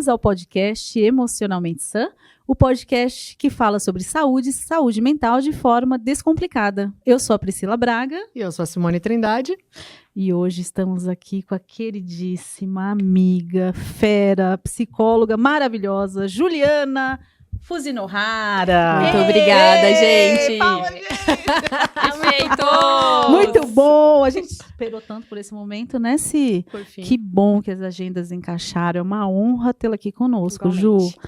bem-vindos ao podcast Emocionalmente Sã, o podcast que fala sobre saúde e saúde mental de forma descomplicada. Eu sou a Priscila Braga. E eu sou a Simone Trindade. E hoje estamos aqui com a queridíssima amiga, fera, psicóloga maravilhosa, Juliana Fusinohara. Muito obrigada, gente. Perfeito! Muito bom! A gente esperou tanto por esse momento, né, Si? Por fim. Que bom que as agendas encaixaram. É uma honra tê-la aqui conosco, Igualmente. Ju.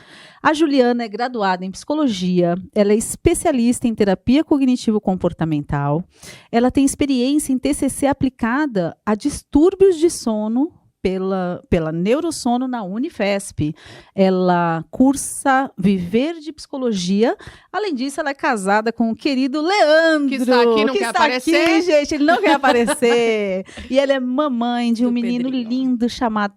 A Juliana é graduada em psicologia, ela é especialista em terapia cognitivo-comportamental, ela tem experiência em TCC aplicada a distúrbios de sono pela Neurosono na Unifesp. Ela cursa Viver de Psicologia. Além disso, ela é casada com o querido Leandro. Que está aqui, não quer aparecer. Aqui, gente, ele não quer aparecer. E ela é mamãe de um Do menino Pedrinho. lindo chamado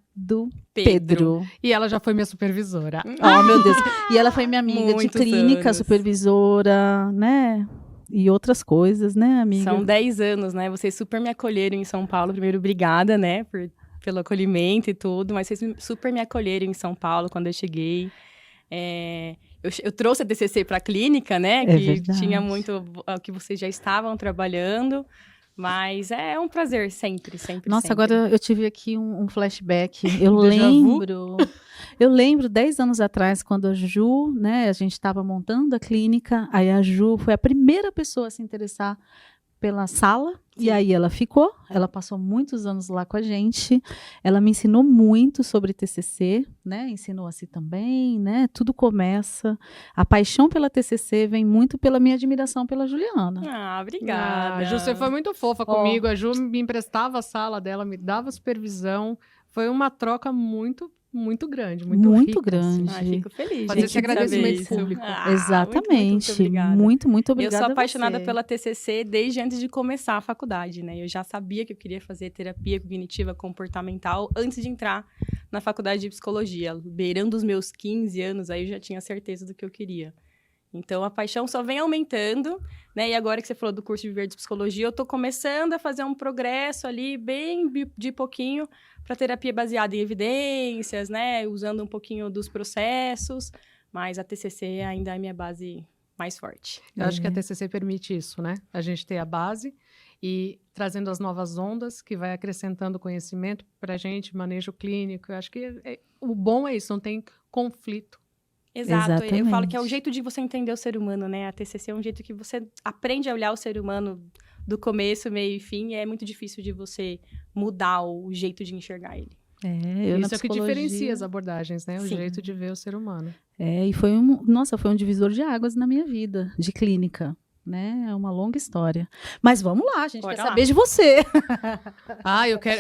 Pedro. E ela já foi minha supervisora. Oh, meu Deus. E ela foi minha amiga de Muitos clínica, anos. supervisora, né? E outras coisas, né, amiga? São 10 anos, né? Vocês super me acolheram em São Paulo. Primeiro, obrigada, né? Pelo acolhimento e tudo. Mas vocês super me acolheram em São Paulo quando eu cheguei. Eu trouxe a TCC para a clínica, né? É Que verdade. tinha muito o que vocês já estavam trabalhando. Mas é um prazer sempre. Nossa, sempre. agora eu tive aqui um flashback. Eu Déjà vu? lembro 10 anos atrás, quando a Ju, né, a gente estava montando a clínica, aí a Ju foi a primeira pessoa a se interessar pela sala, e Sim. aí ela ficou, ela passou muitos anos lá com a gente, ela me ensinou muito sobre TCC, né, ensinou assim também, né, tudo começa, a paixão pela TCC vem muito pela minha admiração pela Juliana. Ah, obrigada. A Ju, você foi muito fofa comigo. A Ju me emprestava a sala dela, me dava supervisão. Foi uma troca muito grande, muito rica, grande. Ah, fico feliz. Fazer gente, esse de saber agradecimento isso. público. Exatamente, Muito obrigada. muito Eu obrigada. sou a apaixonada você. pela TCC desde antes de começar a faculdade, né? Eu já sabia que eu queria fazer terapia cognitiva comportamental antes de entrar na faculdade de psicologia. Beirando os meus 15 anos, aí eu já tinha certeza do que eu queria. Então, a paixão só vem aumentando, né? E agora que você falou do curso de Viver de Psicologia, eu tô começando a fazer um progresso ali, bem de pouquinho, para terapia baseada em evidências, né? Usando um pouquinho dos processos, mas a TCC ainda é a minha base mais forte. Eu acho que a TCC permite isso, né? A gente ter a base e trazendo as novas ondas, que vai acrescentando conhecimento para a gente, manejo clínico. Eu acho que o bom é isso, não tem conflito. Exato, eu falo que é o Exatamente. jeito de você entender o ser humano, né? A TCC é um jeito que você aprende a olhar o ser humano do começo, meio e fim, e é muito difícil de você mudar o jeito de enxergar ele. Eu na Isso é o que psicologia- diferencia as abordagens, né? O Sim. jeito de ver o ser humano. E foi foi um divisor de águas na minha vida, de clínica, né? É uma longa história. Mas vamos lá, a gente Bora quer lá. saber de você.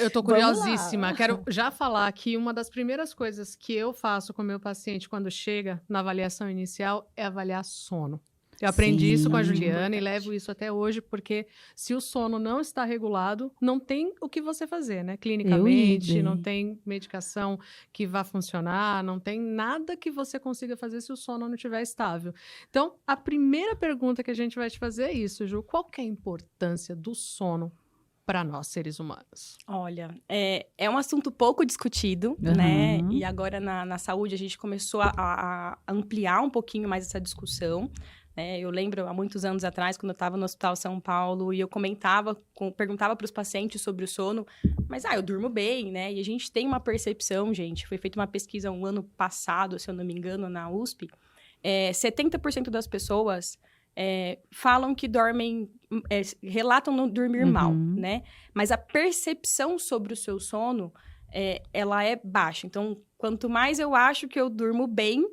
Eu tô Vamos lá. curiosíssima. Quero já falar que uma das primeiras coisas que eu faço com o meu paciente quando chega na avaliação inicial é avaliar sono. Eu aprendi isso com a Sim. Juliana e Importante. levo isso até hoje, porque se o sono não está regulado, não tem o que você fazer, né? Clinicamente, idem. não tem medicação que vá funcionar, não tem nada que você consiga fazer se o sono não estiver estável. Então, a primeira pergunta que a gente vai te fazer é isso, Ju. Qual que é a importância do sono para nós, seres humanos? Olha, é um assunto pouco discutido, né? E agora na saúde a gente começou a ampliar um pouquinho mais essa discussão. Eu lembro, há muitos anos atrás, quando eu estava no Hospital São Paulo, e eu perguntava para os pacientes sobre o sono, mas, eu durmo bem, né? E a gente tem uma percepção, gente, foi feita uma pesquisa um ano passado, se eu não me engano, na USP, 70% das pessoas falam que dormem, relatam não dormir mal, né? Mas a percepção sobre o seu sono, ela é baixa. Então, quanto mais eu acho que eu durmo bem,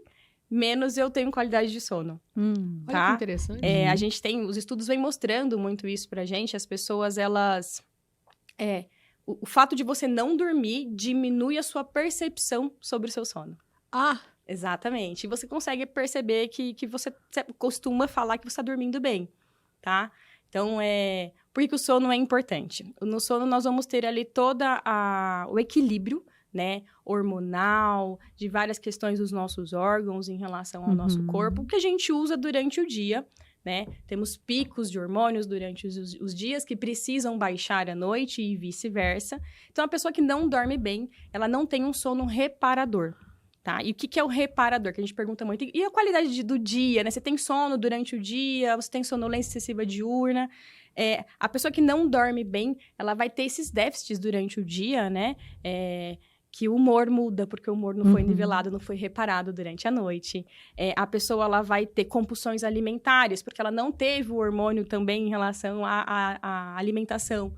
menos eu tenho qualidade de sono. Olha Tá? que interessante. A gente os estudos vêm mostrando muito isso pra gente. As pessoas, elas... o fato de você não dormir diminui a sua percepção sobre o seu sono. Exatamente. E você consegue perceber que você costuma falar que você está dormindo bem, tá? Então, por que o sono é importante? No sono, nós vamos ter ali o equilíbrio, né, hormonal, de várias questões dos nossos órgãos em relação ao nosso corpo, que a gente usa durante o dia, né? Temos picos de hormônios durante os dias que precisam baixar à noite e vice-versa. Então, a pessoa que não dorme bem, ela não tem um sono reparador, Tá? E o que é o reparador? Que a gente pergunta muito. E a qualidade do dia, né? Você tem sono durante o dia? Você tem sonolência excessiva diurna? A pessoa que não dorme bem, ela vai ter esses déficits durante o dia, né? Que o humor muda, porque o humor não foi nivelado, não foi reparado durante a noite. A pessoa ela vai ter compulsões alimentares, porque ela não teve o hormônio também em relação à alimentação,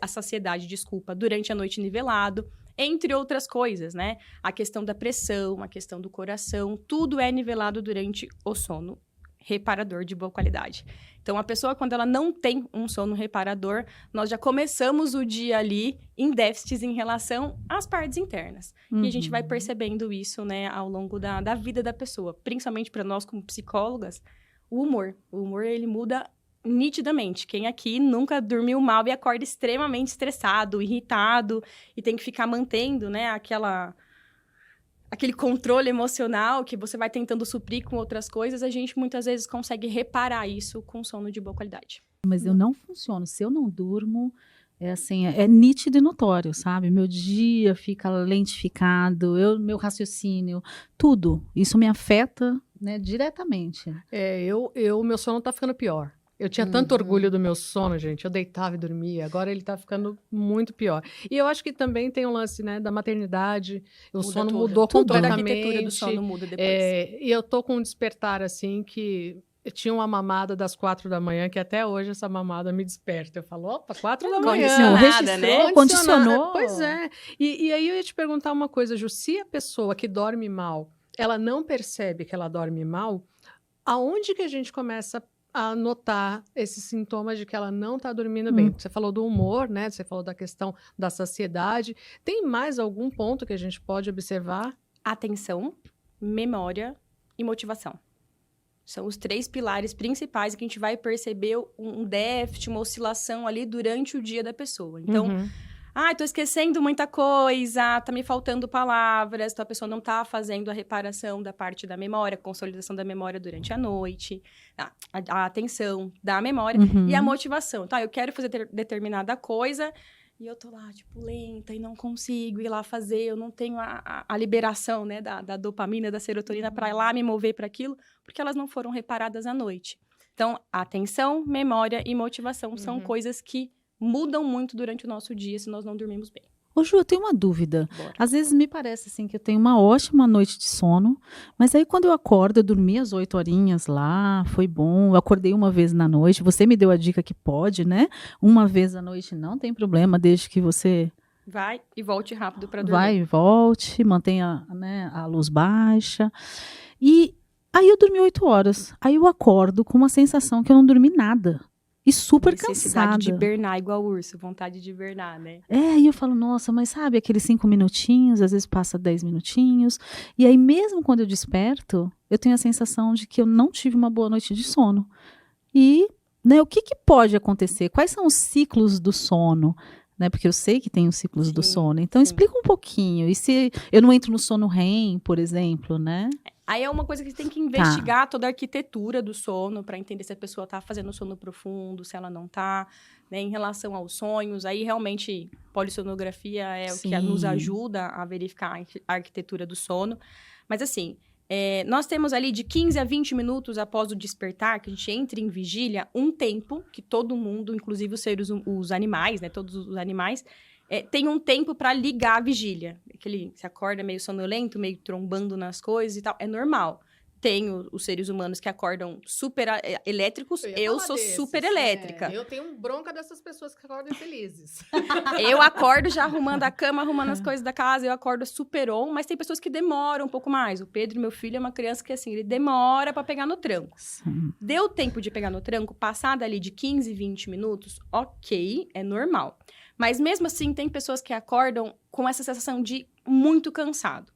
à saciedade, desculpa, durante a noite nivelado. Entre outras coisas, né? A questão da pressão, a questão do coração, tudo é nivelado durante o sono reparador de boa qualidade. Então, a pessoa, quando ela não tem um sono reparador, nós já começamos o dia ali em déficits em relação às partes internas. E a gente vai percebendo isso, né, ao longo da vida da pessoa. Principalmente para nós, como psicólogas, o humor. O humor, ele muda nitidamente. Quem aqui nunca dormiu mal e acorda extremamente estressado, irritado, e tem que ficar mantendo, né, aquele controle emocional que você vai tentando suprir com outras coisas, a gente muitas vezes consegue reparar isso com sono de boa qualidade. Mas eu não funciono. Se eu não durmo, é nítido e notório, sabe? Meu dia fica lentificado, meu raciocínio, tudo. Isso me afeta, né, diretamente. Meu sono tá ficando pior. Eu tinha tanto orgulho do meu sono, gente. Eu deitava e dormia. Agora ele tá ficando muito pior. E eu acho que também tem um lance, né, da maternidade. O sono mudou completamente. Toda a arquitetura do sono muda depois. E eu tô com um despertar, assim, que eu tinha uma mamada das 4 da manhã, que até hoje essa mamada me desperta. Eu falo, opa, 4 da manhã. Condicionada, né? Condicionou. Pois é. E aí eu ia te perguntar uma coisa, Ju. Se a pessoa que dorme mal, ela não percebe que ela dorme mal, aonde que a gente começa a notar esses sintomas de que ela não está dormindo bem? Você falou do humor, né? Você falou da questão da saciedade. Tem mais algum ponto que a gente pode observar? Atenção, memória e motivação. São os 3 pilares principais que a gente vai perceber um déficit, uma oscilação ali durante o dia da pessoa. Então, tô esquecendo muita coisa, tá me faltando palavras, então a pessoa não tá fazendo a reparação da parte da memória, a consolidação da memória durante a noite, a atenção da memória e a motivação. Tá, eu quero fazer determinada coisa e eu tô lá, tipo, lenta e não consigo ir lá fazer, eu não tenho a liberação, né, da dopamina, da serotonina para ir lá me mover para aquilo, porque elas não foram reparadas à noite. Então, atenção, memória e motivação são coisas que mudam muito durante o nosso dia se nós não dormimos bem. Ô, Ju, eu tenho uma dúvida. Bora. Às vezes me parece assim que eu tenho uma ótima noite de sono, mas aí quando eu acordo, eu dormi as 8 horinhas lá, foi bom, eu acordei uma vez na noite, você me deu a dica que pode, né? Uma vez à noite não tem problema, desde que você Vai e volte rápido para dormir. vai e volte, mantenha, né, a luz baixa. E aí eu dormi 8 horas, aí eu acordo com uma sensação que eu não dormi nada. E super Necessidade cansada. de hibernar igual urso, vontade de hibernar, né? E eu falo, nossa, mas sabe, aqueles 5 minutinhos, às vezes passa 10 minutinhos, e aí mesmo quando eu desperto, eu tenho a sensação de que eu não tive uma boa noite de sono. E, né, o que pode acontecer? Quais são os ciclos do sono? Né, porque eu sei que tem os ciclos do sono. Então, explica um pouquinho. E se eu não entro no sono REM, por exemplo, né? Aí é uma coisa que você tem que investigar toda a arquitetura do sono para entender se a pessoa está fazendo sono profundo, se ela não está, né? Em relação aos sonhos, aí realmente polissonografia é o que nos ajuda a verificar a arquitetura do sono. Mas assim, nós temos ali de 15 a 20 minutos após o despertar, que a gente entra em vigília, um tempo que todo mundo, inclusive os animais, né? Todos os animais, tem um tempo para ligar a vigília. Você acorda meio sonolento, meio trombando nas coisas e tal. É normal. Tem os seres humanos que acordam super elétricos. Eu sou super elétrica. Eu tenho bronca dessas pessoas que acordam felizes. Eu acordo já arrumando a cama, arrumando as coisas da casa. Eu acordo super on, mas tem pessoas que demoram um pouco mais. O Pedro, meu filho, é uma criança que, assim, ele demora para pegar no tranco. Deu tempo de pegar no tranco, passada ali de 15, 20 minutos, ok, é normal. Mas mesmo assim, tem pessoas que acordam com essa sensação de muito cansado.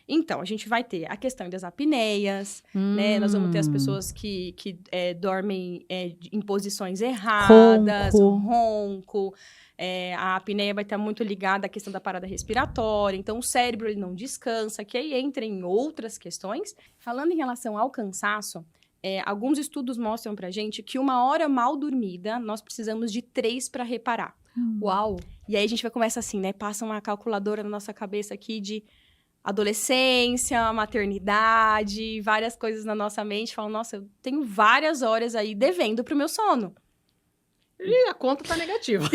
Então, a gente vai ter a questão das apneias, né? Nós vamos ter as pessoas que dormem em posições erradas, ronco. A apneia vai estar muito ligada à questão da parada respiratória. Então, o cérebro ele não descansa, que aí entra em outras questões. Falando em relação ao cansaço, alguns estudos mostram pra gente que 1 hora mal dormida, nós precisamos de 3 para reparar. Uau! E aí a gente vai começar assim, né? Passa uma calculadora na nossa cabeça aqui de adolescência, maternidade, várias coisas na nossa mente. Falam, nossa, eu tenho várias horas aí devendo pro meu sono. E a conta tá negativa.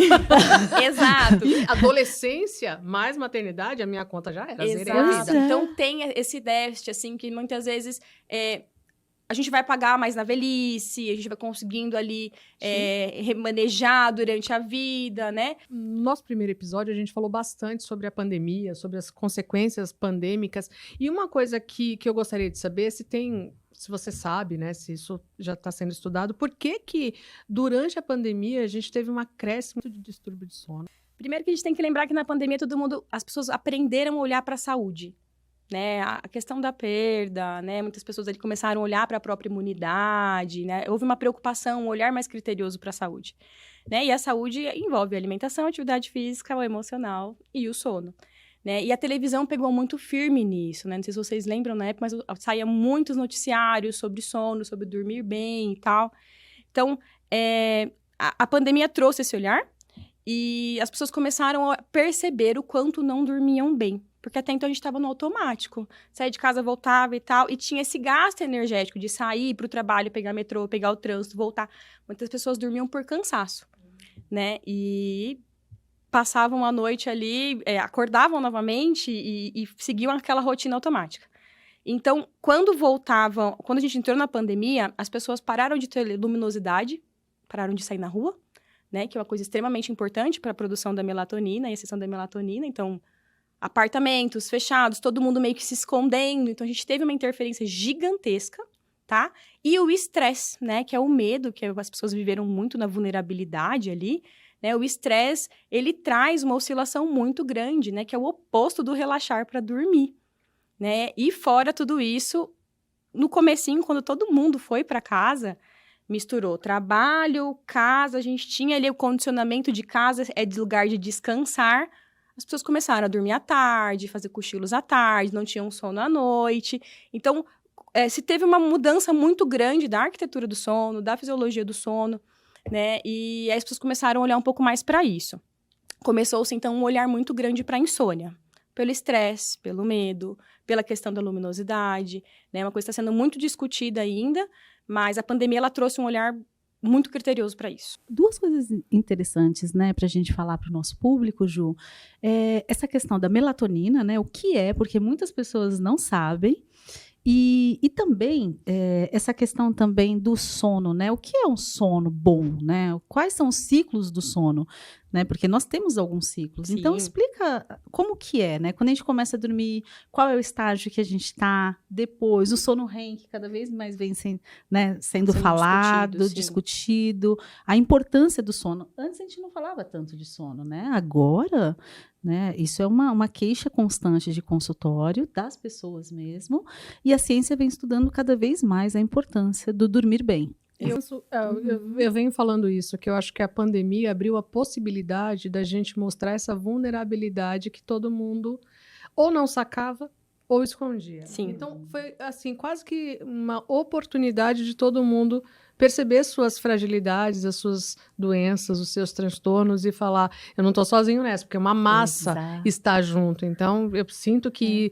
Exato. E adolescência mais maternidade, a minha conta já era. Zerei a Exato. vida. Então, tem esse déficit, assim, que muitas vezes a gente vai pagar mais na velhice, a gente vai conseguindo ali remanejar durante a vida, né? No nosso primeiro episódio, a gente falou bastante sobre a pandemia, sobre as consequências pandêmicas. E uma coisa que eu gostaria de saber, se você sabe, né, se isso já está sendo estudado, por que durante a pandemia a gente teve um acréscimo de distúrbio de sono? Primeiro que a gente tem que lembrar que na pandemia as pessoas aprenderam a olhar para a saúde. Né, a questão da perda, né, muitas pessoas ali começaram a olhar para a própria imunidade, né, houve uma preocupação, um olhar mais criterioso para a saúde, né, e a saúde envolve a alimentação, a atividade física, o emocional e o sono, né, e a televisão pegou muito firme nisso, né, não sei se vocês lembram na época, mas saía muitos noticiários sobre sono, sobre dormir bem e tal, então, a pandemia trouxe esse olhar e as pessoas começaram a perceber o quanto não dormiam bem. Porque até então a gente estava no automático. Saía de casa, voltava e tal. E tinha esse gasto energético de sair para o trabalho, pegar metrô, pegar o trânsito, voltar. Muitas pessoas dormiam por cansaço, né? E passavam a noite ali, acordavam novamente e seguiam aquela rotina automática. Então, quando a gente entrou na pandemia, as pessoas pararam de ter luminosidade, pararam de sair na rua, né? Que é uma coisa extremamente importante para a produção da melatonina e a seção da melatonina. Então, apartamentos fechados, todo mundo meio que se escondendo. Então, a gente teve uma interferência gigantesca, tá? E o estresse, né? Que é o medo, que as pessoas viveram muito na vulnerabilidade ali, né? O estresse, ele traz uma oscilação muito grande, né? Que é o oposto do relaxar para dormir, né? E fora tudo isso, no comecinho, quando todo mundo foi para casa, misturou trabalho, casa, a gente tinha ali o condicionamento de casa, de lugar de descansar. As pessoas começaram a dormir à tarde, fazer cochilos à tarde, não tinham sono à noite. Então, se teve uma mudança muito grande da arquitetura do sono, da fisiologia do sono, né? E as pessoas começaram a olhar um pouco mais para isso. Começou-se, então, um olhar muito grande para a insônia. Pelo estresse, pelo medo, pela questão da luminosidade, né? Uma coisa que está sendo muito discutida ainda, mas a pandemia, ela trouxe um olhar muito criterioso para isso. Duas coisas interessantes, né, para a gente falar para o nosso público, Ju. Essa questão da melatonina, né, o que é, porque muitas pessoas não sabem. E também, essa questão também do sono, né? O que é um sono bom, né? Quais são os ciclos do sono, né? Porque nós temos alguns ciclos. Sim. Então, explica como que é, né? Quando a gente começa a dormir, qual é o estágio que a gente está depois, o sono REM, que cada vez mais vem sendo falado, discutido, a importância do sono. Antes a gente não falava tanto de sono, né? Agora, né, isso é uma queixa constante de consultório das pessoas mesmo, e a ciência vem estudando cada vez mais a importância do dormir bem. Eu venho falando isso, que eu acho que a pandemia abriu a possibilidade da gente mostrar essa vulnerabilidade que todo mundo ou não sacava ou escondia. Sim. Então, foi assim, quase que uma oportunidade de todo mundo perceber suas fragilidades, as suas doenças, os seus transtornos e falar, eu não estou sozinho nessa, porque uma massa está junto. Então, eu sinto que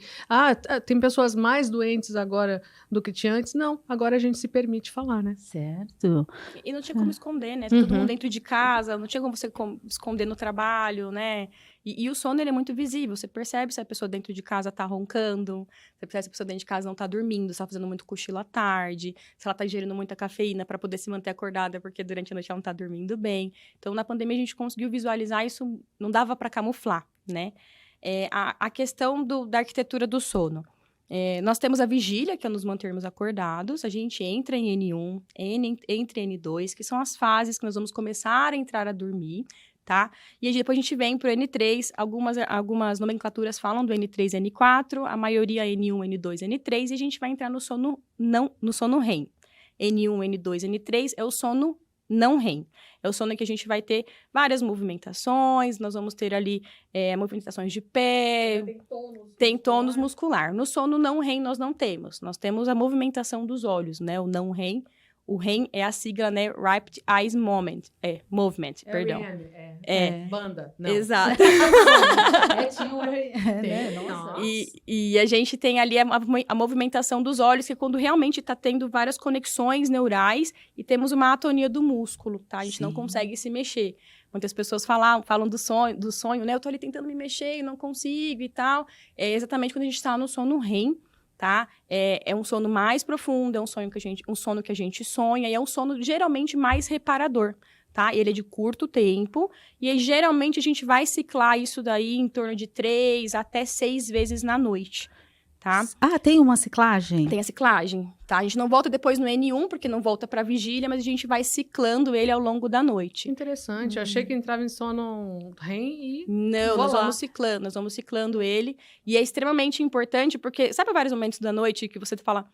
tem pessoas mais doentes agora do que tinha antes. Não, agora a gente se permite falar, né? Certo. E não tinha como esconder, né? Todo mundo dentro de casa, não tinha como você esconder no trabalho, né? E o sono, ele é muito visível. Você percebe se a pessoa dentro de casa tá roncando, você percebe se a pessoa dentro de casa não tá dormindo, se tá fazendo muito cochilo à tarde, se ela tá ingerindo muita cafeína para poder se manter acordada, porque durante a noite ela não tá dormindo bem. Então, na pandemia, a gente conseguiu visualizar isso, não dava para camuflar, né? A questão da arquitetura do sono. Nós temos a vigília, que é nos mantermos acordados, a gente entra em N1, entra em N2, que são as fases que nós vamos começar a entrar a dormir, tá? E aí depois a gente vem pro N3, algumas nomenclaturas falam do N3 e N4, a maioria N1, N2, N3, e a gente vai entrar no sono REM. N1, N2, N3 é o sono não REM. É o sono que a gente vai ter várias movimentações, nós vamos ter ali movimentações de pé, tem tônus muscular. No sono não REM nós não temos. Nós temos a movimentação dos olhos, né? O não REM, O REM é a sigla, né? Rapid Eye Movement, perdão. Banda. Não. Exato. Nossa. E a gente tem ali a movimentação dos olhos, que é quando realmente está tendo várias conexões neurais e temos uma atonia do músculo, tá? A gente não consegue se mexer. Muitas pessoas falam do sonho, né? Eu tô ali tentando me mexer e não consigo e tal. É exatamente quando a gente está no sono REM, tá? É um sono mais profundo, é um sono que a gente sonha, e é um sono geralmente mais reparador, tá? Ele é de curto tempo, e aí, geralmente a gente vai ciclar isso daí em torno de 3 até 6 vezes na noite, tá? Ah, tem uma ciclagem? Tem a ciclagem, tá? A gente não volta depois no N1, porque não volta pra vigília, mas a gente vai ciclando ele ao longo da noite. Interessante. Eu achei que entrava em sono REM e... Não, nós vamos ciclando ele. E é extremamente importante, porque sabe vários momentos da noite que você fala,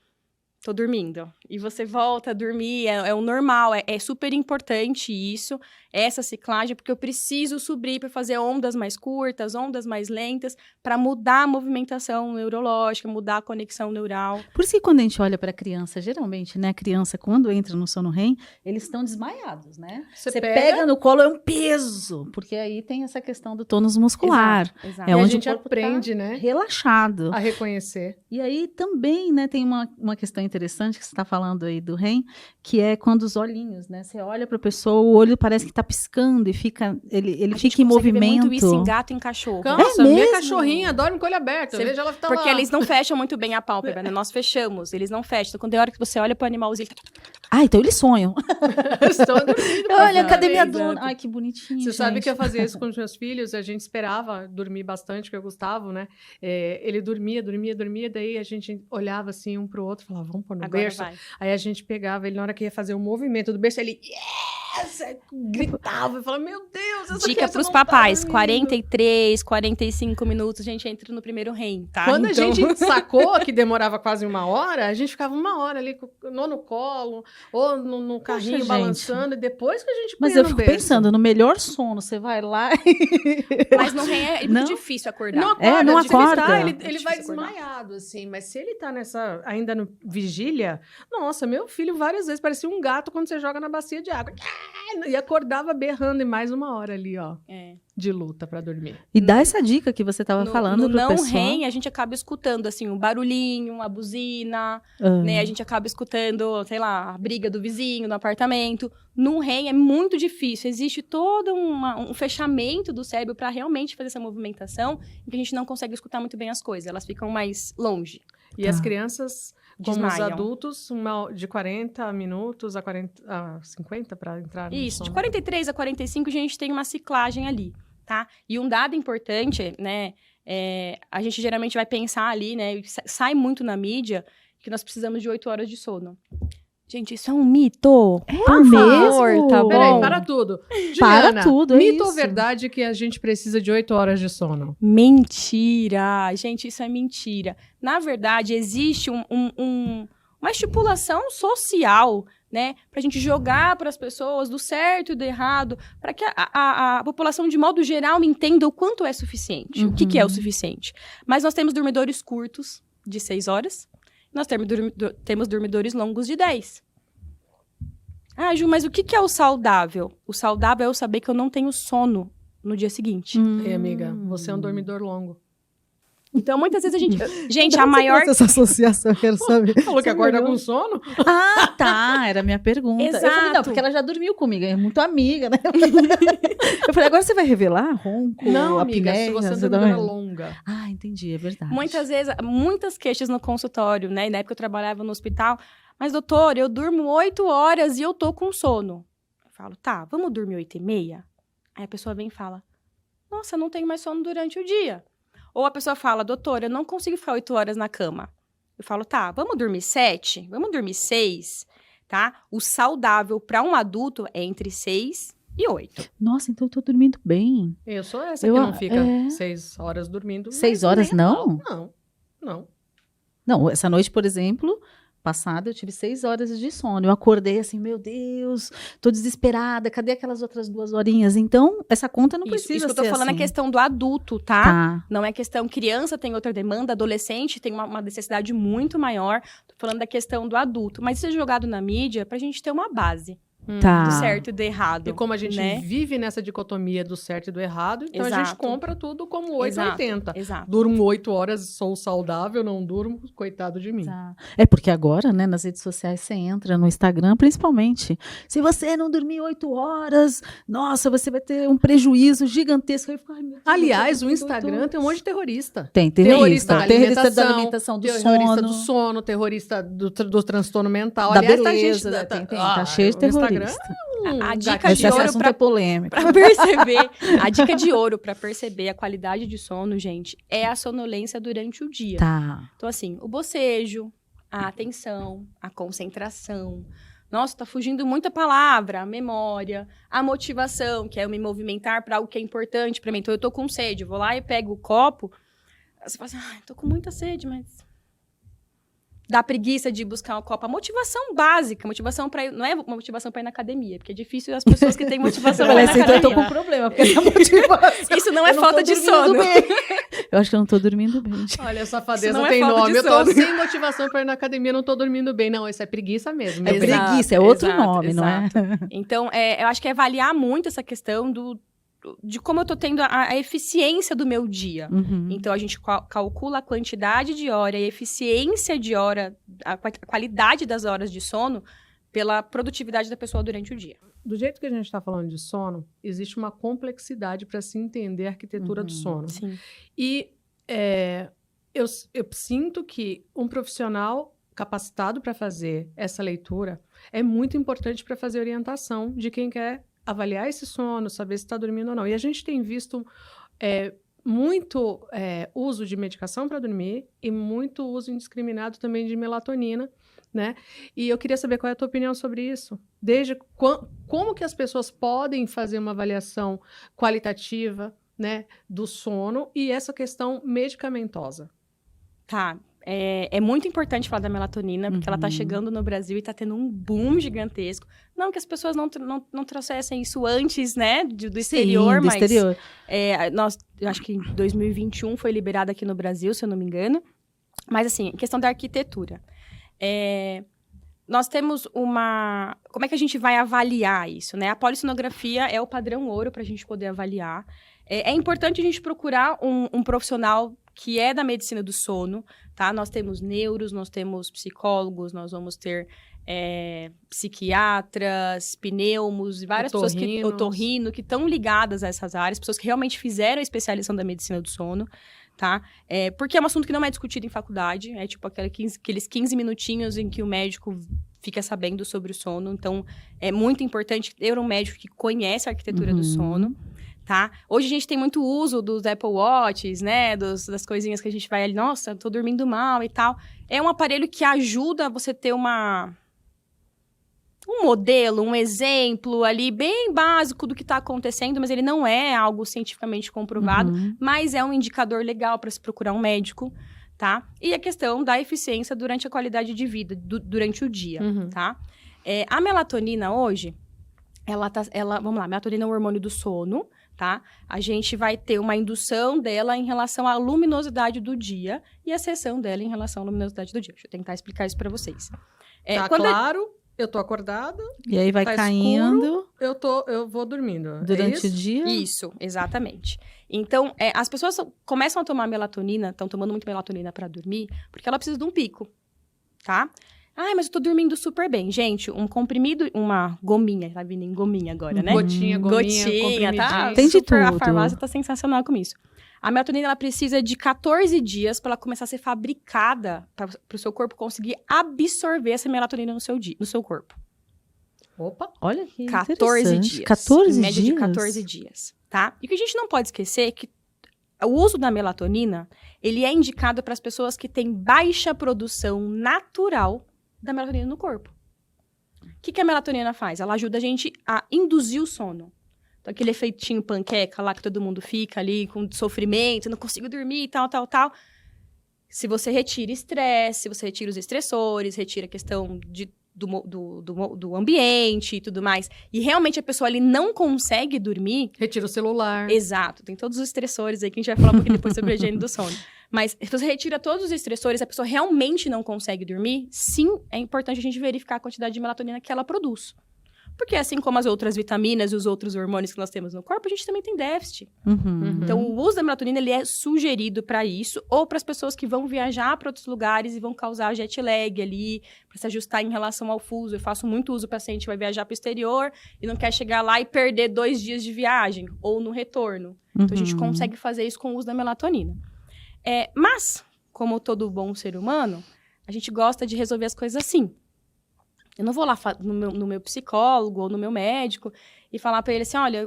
tô dormindo. E você volta a dormir, é o normal, é super importante isso, essa ciclagem, porque eu preciso subir para fazer ondas mais curtas, ondas mais lentas, para mudar a movimentação neurológica, mudar a conexão neural. Por isso que quando a gente olha para a criança, geralmente, né, a criança, quando entra no sono REM, eles estão desmaiados, né? Você pega no colo, é um peso, porque aí tem essa questão do tônus muscular. Exato. É E onde a gente o corpo aprende, tá né? relaxado. A reconhecer. E aí também, né, tem uma questão interessante que você está falando aí do REM, que é quando os olhinhos, né? Você olha para a pessoa, o olho parece que está piscando e fica, ele fica em movimento. Muito isso em gato e em cachorro. Nossa, minha mesmo? cachorrinha dorme com o olho aberto. Veja ela tá Porque lá. eles não fecham muito bem a pálpebra, né? Nós fechamos, eles não fecham. Então, quando é hora que você olha pro animalzinho, ele Ah, então eles sonham. Estão dormindo. Olha, cadê minha Exato. dona? Ai, que bonitinho, Você sabe gente. que eu fazia isso com os meus filhos, a gente esperava dormir bastante, que o Gustavo, né? Ele dormia, daí a gente olhava assim um pro outro e falava, vamos pôr no agora berço. vai. Aí a gente pegava ele, na hora que ia fazer o movimento do berço, ele yes! Gritava e falava, meu Deus, essa Dica criança pros não tá papais, dormindo. 43, 45 minutos, a gente entra no primeiro REM, tá? Quando Então- a gente sacou que demorava quase 1 hora, a gente ficava 1 hora ali, ou no colo, ou no carrinho gente. balançando, e depois que a gente Mas punha eu no fico berço. pensando, no melhor sono, você vai lá e... Mas no REM é Não? muito difícil acordar. Não acorda, não tipo, ele tá, acorda. ele Difícil vai acordar. desmaiado, assim. Mas se ele tá ainda no vigília, nossa, meu filho várias vezes parecia um gato quando você joga na bacia de água. E acordava berrando e mais 1 hora ali, ó, É. de luta pra dormir. E dá essa dica que você estava No falando pro não pessoal. REM, a gente acaba escutando, assim, um barulhinho, uma buzina, né? A gente acaba escutando, sei lá, a briga do vizinho, no apartamento. No REM é muito difícil. Existe todo um fechamento do cérebro para realmente fazer essa movimentação, em que a gente não consegue escutar muito bem as coisas. Elas ficam mais longe. E Tá. as crianças, como os Desmaiam. adultos, de 40 minutos a 50 para entrar no Isso, de sono. 43 a 45 a gente tem uma ciclagem ali, tá? E um dado importante, né, a gente geralmente vai pensar ali, né, sai muito na mídia, que nós precisamos de 8 horas de sono. Gente, isso é um mito. Por favor, tá bom? Peraí, para tudo. Para Juliana, tudo, é mito ou isso. verdade que a gente precisa de 8 horas de sono? Mentira! Gente, isso é mentira. Na verdade, existe uma estipulação social, né? Pra gente jogar para as pessoas do certo e do errado, para que a população, de modo geral, entenda o quanto é suficiente. O que é o suficiente. Mas nós temos dormidores curtos, de 6 horas. Nós temos dormidores longos de 10. Ah, Ju, mas o que é o saudável? O saudável é eu saber que eu não tenho sono no dia seguinte. Ei, amiga, você é um dormidor longo. Então, muitas vezes a gente... Gente, Da a onde você maior... trouxe essa associação, eu quero saber. Falou que Você acorda melhorou? com sono? Ah, tá, era a minha pergunta. Eu falei, não, Exato. porque ela já dormiu comigo, é muito amiga, né? Eu falei, agora você vai revelar ronco, Não, amiga, se apneia, você é você dormidora dá- longa. Ah, entendi, é verdade. Muitas vezes, muitas queixas no consultório, né? Na época eu trabalhava no hospital. Mas, doutor, eu durmo 8 horas e eu tô com sono. Eu falo, tá, vamos dormir 8h30? Aí a pessoa vem e fala, nossa, eu não tenho mais sono durante o dia. Ou a pessoa fala, doutor, eu não consigo ficar 8 horas na cama. Eu falo, tá, vamos dormir 7? Vamos dormir 6? Tá? O saudável para um adulto é entre 6 e 8. Nossa, então eu tô dormindo bem. Eu sou essa Eu- que não fica é. 6 horas dormindo. 6 mas horas nem a não? pau. Não. Não, essa noite, por exemplo, passada, eu tive 6 horas de sono. Eu acordei assim, meu Deus, tô desesperada, cadê aquelas outras 2 horinhas? Então, essa conta não precisa Isso que eu tô ser falando assim. é questão do adulto, tá? Tá. Não é questão criança tem outra demanda, adolescente tem uma necessidade muito maior. Tô falando da questão do adulto. Mas isso é jogado na mídia pra gente ter uma base Tá. do certo e do errado. E como a gente né? vive nessa dicotomia do certo e do errado, então a gente Exato. compra tudo como 880. Exato. Durmo 8 horas, sou saudável, não durmo, coitado de mim. Tá. É porque agora, né, nas redes sociais, você entra no Instagram, principalmente. Se você não dormir 8 horas, nossa, você vai ter um prejuízo gigantesco. Aí eu fico, ai, meu Deus, Aliás, eu o tenho 8 Instagram horas. tem um monte de terrorista. Tem Terrorista da terrorista da alimentação, alimentação, do terrorista sono, do sono, terrorista do transtorno mental. da Aliás, beleza, tá, né? Tá cheio de o Instagram terrorista. A dica gatilho. de Esse ouro assunto é polêmico. pra perceber. A dica de ouro pra perceber a qualidade de sono, gente, é a sonolência durante o dia. Tá. Então, assim, o bocejo, a atenção, a concentração. Nossa, tá fugindo muita palavra, a memória, a motivação, que é eu me movimentar para algo que é importante para mim. Então, eu tô com sede, eu vou lá e pego o copo. Você fala assim, tô com muita sede, mas... Dá preguiça de buscar um copo. A motivação básica, motivação para não é uma motivação para ir na academia, porque é difícil as pessoas que têm motivação para ir na Então eu tô academia. com problema, porque essa motivação... Isso não é Eu não falta tô de dormindo sono. bem. Eu acho que eu não tô dormindo bem, gente. Olha, a Isso safadeza não é tem falta nome. de Eu tô sono. sem motivação para ir na academia, não tô dormindo bem. Não, isso é preguiça mesmo. É Exato, preguiça, é outro exato, nome, não é? Então, eu acho que é avaliar muito essa questão de como eu tô tendo a eficiência do meu dia. Uhum. Então, a gente calcula a quantidade de hora e a eficiência de hora, a qualidade das horas de sono pela produtividade da pessoa durante o dia. Do jeito que a gente está falando de sono, existe uma complexidade para se entender a arquitetura do sono. Sim. E eu sinto que um profissional capacitado para fazer essa leitura é muito importante para fazer orientação de quem quer avaliar esse sono, saber se está dormindo ou não. E a gente tem visto muito uso de medicação para dormir e muito uso indiscriminado também de melatonina, né? E eu queria saber qual é a tua opinião sobre isso. Desde como que as pessoas podem fazer uma avaliação qualitativa, né, do sono e essa questão medicamentosa. Tá. É muito importante falar da melatonina, porque ela tá chegando no Brasil e tá tendo um boom gigantesco. Não que as pessoas não trouxessem isso antes, né, do exterior, Sim, do mas... exterior. Eu acho que em 2021 foi liberada aqui no Brasil, se eu não me engano. Mas, assim, questão da arquitetura. Nós temos uma... Como é que a gente vai avaliar isso, né? A polissonografia é o padrão ouro para a gente poder avaliar. É importante a gente procurar um profissional que é da medicina do sono, tá? Nós temos neuros, nós temos psicólogos, nós vamos ter psiquiatras, pneumos, várias pessoas que otorrino, que estão ligadas a essas áreas, pessoas que realmente fizeram a especialização da medicina do sono, tá? Porque é um assunto que não é discutido em faculdade, é tipo aqueles 15 minutinhos em que o médico fica sabendo sobre o sono, então é muito importante ter um médico que conhece a arquitetura do sono, tá? Hoje a gente tem muito uso dos Apple Watches, né? Das coisinhas que a gente vai ali, nossa, tô dormindo mal e tal. É um aparelho que ajuda você ter um modelo, um exemplo ali bem básico do que está acontecendo, mas ele não é algo cientificamente comprovado, mas é um indicador legal para se procurar um médico, tá? E a questão da eficiência durante a qualidade de vida, durante o dia, tá? A melatonina hoje, vamos lá, a melatonina é um hormônio do sono, tá? A gente vai ter uma indução dela em relação à luminosidade do dia e a cessão dela em relação à luminosidade do dia. Deixa eu tentar explicar isso para vocês. Tá claro, eu tô acordada. E aí vai tá caindo. Escuro, eu vou dormindo. Durante o dia? Isso, exatamente. Então, as pessoas começam a tomar melatonina, estão tomando muito melatonina para dormir, porque ela precisa de um pico, tá? Ai, mas eu tô dormindo super bem. Gente, um comprimido, uma gominha, tá vindo em gominha agora, né? Gotinha, tá? Tem de super, tudo. A farmácia tá sensacional com isso. A melatonina, ela precisa de 14 dias para ela começar a ser fabricada, para o seu corpo conseguir absorver essa melatonina no seu corpo. Opa! Olha que 14 interessante. dias. 14 em média dias? de 14 dias, tá? E o que a gente não pode esquecer é que o uso da melatonina, ele é indicado para as pessoas que têm baixa produção natural da melatonina no corpo. O que a melatonina faz? Ela ajuda a gente a induzir o sono. Então, aquele efeitinho panqueca lá que todo mundo fica ali com sofrimento, não consigo dormir e tal. Se você retira estresse, se você retira os estressores, retira a questão de do ambiente e tudo mais, e realmente a pessoa ali não consegue dormir... Retira o celular. Exato, tem todos os estressores aí, que a gente vai falar um pouquinho depois sobre a higiene do sono. Mas se você retira todos os estressores, a pessoa realmente não consegue dormir, sim, é importante a gente verificar a quantidade de melatonina que ela produz. Porque assim como as outras vitaminas e os outros hormônios que nós temos no corpo, a gente também tem déficit. Então, o uso da melatonina, ele é sugerido para isso, ou para as pessoas que vão viajar para outros lugares e vão causar jet lag ali, para se ajustar em relação ao fuso. Eu faço muito uso, o paciente vai viajar para o exterior e não quer chegar lá e perder 2 dias de viagem, ou no retorno. Então, a gente consegue fazer isso com o uso da melatonina. Mas, como todo bom ser humano, a gente gosta de resolver as coisas assim. Eu não vou lá no meu psicólogo ou no meu médico e falar para ele assim, olha,